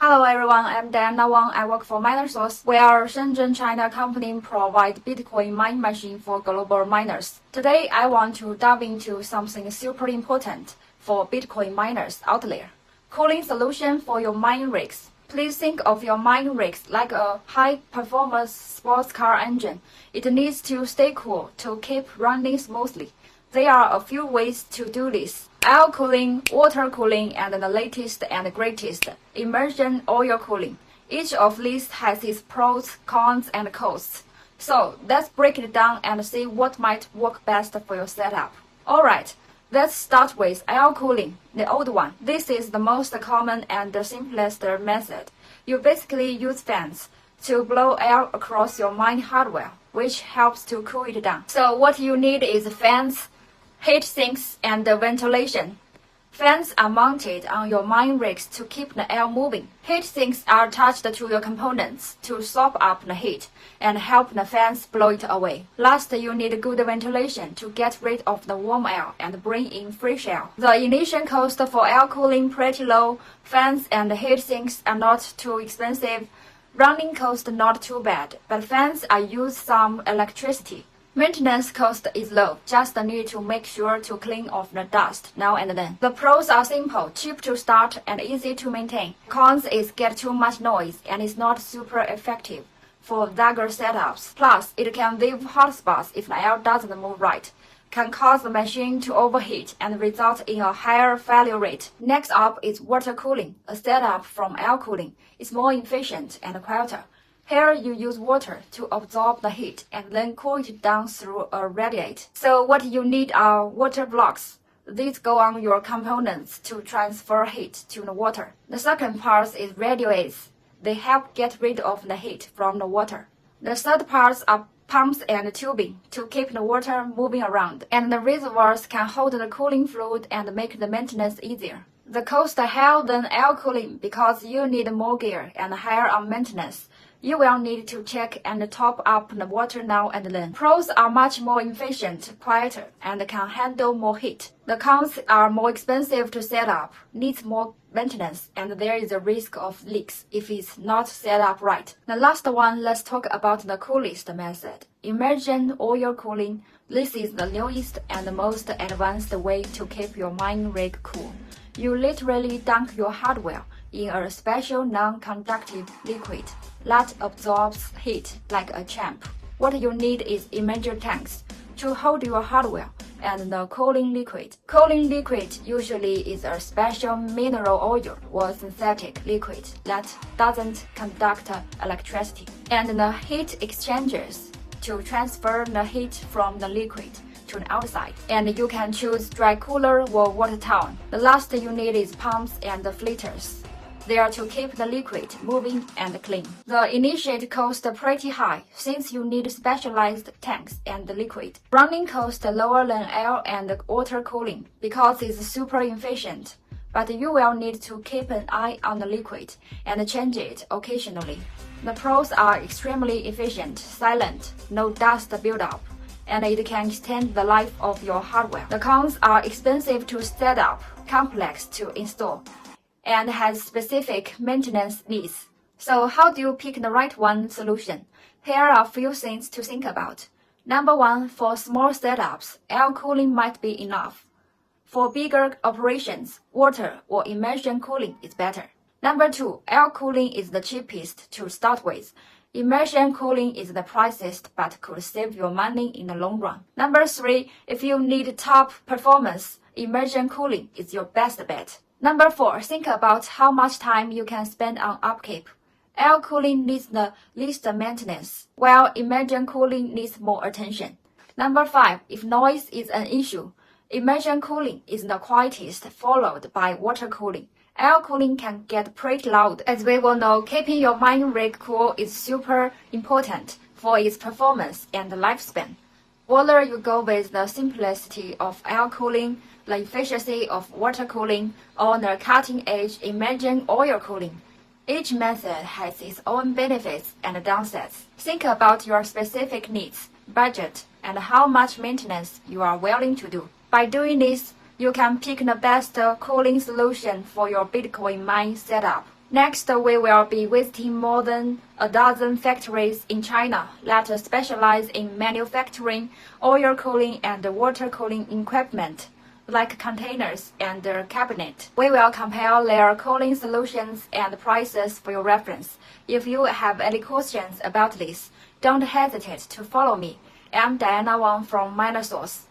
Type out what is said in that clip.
Hello everyone, I'm Diana Wang. I work for MinerSource. We are a Shenzhen, China company provide Bitcoin mining machine for global miners. Today, I want to dive into something super important for Bitcoin miners out there. Cooling solution for your mining rigs. Please think of your mining rigs like a high-performance sports car engine. It needs to stay cool to keep running smoothly. There are a few ways to do this. Air cooling, water cooling, and the latest and greatest, immersion oil cooling. Each of these has its pros, cons, and costs. So let's break it down and see what might work best for your setup. Alright, let's start with air cooling, the old one. This is the most common and the simplest method. You basically use fans to blow air across your mining hardware, which helps to cool it down. So what you need is fans, heat sinks, and ventilation. Fans are mounted on your mining rigs to keep the air moving. Heat sinks are attached to your components to soak up the heat and help the fans blow it away. Last, you need good ventilation to get rid of the warm air and bring in fresh air. The initial cost for air cooling pretty low. Fans and heat sinks are not too expensive. Running cost not too bad, but fans are use some electricity. Maintenance cost is low, just need to make sure to clean off the dust now and then. The pros are simple, cheap to start, and easy to maintain. Cons is get too much noise and is not super effective for larger setups. Plus, it can leave hotspots if the air doesn't move right, can cause the machine to overheat and result in a higher failure rate. Next up is water cooling, a setup from air cooling. It's more efficient and quieter. Here you use water to absorb the heat and then cool it down through a radiator. So what you need are water blocks. These go on your components to transfer heat to the water. The second part is radiators. They help get rid of the heat from the water. The third part are pumps and tubing to keep the water moving around. And the reservoirs can hold the cooling fluid and make the maintenance easier. The cost higher than air cooling because you need more gear and higher on maintenance. You will need to check and top up the water now and then. Pros are much more efficient, quieter, and can handle more heat. The cons are more expensive to set up, needs more maintenance, and there is a risk of leaks if it's not set up right. The last one, let's talk about the coolest method. Immersion oil cooling. This is the newest and most advanced way to keep your mining rig cool. You literally dunk your hardware in a special non-conductive liquid that absorbs heat like a champ. What you need is immersion tanks to hold your hardware and the cooling liquid. Cooling liquid usually is a special mineral oil or synthetic liquid that doesn't conduct electricity, and the heat exchangers to transfer the heat from the liquid to the outside. And you can choose dry cooler or water tower. The last you need is pumps and filters. They are to keep the liquid moving and clean. The initial cost pretty high since you need specialized tanks and liquid. Running cost lower than air and water cooling because it's super efficient, but you will need to keep an eye on the liquid and change it occasionally. The pros are extremely efficient, silent, no dust buildup, and it can extend the life of your hardware. The cons are expensive to set up, complex to install, and has specific maintenance needs. So how do you pick the right one solution? Here are a few things to think about. Number one, for small setups, air cooling might be enough. For bigger operations, water or immersion cooling is better. Number two, air cooling is the cheapest to start with. Immersion cooling is the priciest but could save your money in the long run. Number three, if you need top performance, immersion cooling is your best bet. Number four, think about how much time you can spend on upkeep. Air cooling needs the least maintenance, while immersion cooling needs more attention. Number five, if noise is an issue, immersion cooling is the quietest, followed by water cooling. Air cooling can get pretty loud. As we will know, keeping your mining rig cool is super important for its performance and lifespan. Whether you go with the simplicity of air cooling, the efficiency of water cooling, or the cutting-edge immersion oil cooling, each method has its own benefits and downsides. Think about your specific needs, budget, and how much maintenance you are willing to do. By doing this, you can pick the best cooling solution for your Bitcoin mine setup. Next, we will be visiting more than a dozen factories in China that specialize in manufacturing oil cooling and water cooling equipment, like containers and cabinet. We will compare their cooling solutions and prices for your reference. If you have any questions about this, don't hesitate to follow me. I'm Diana Wang from Miner Source.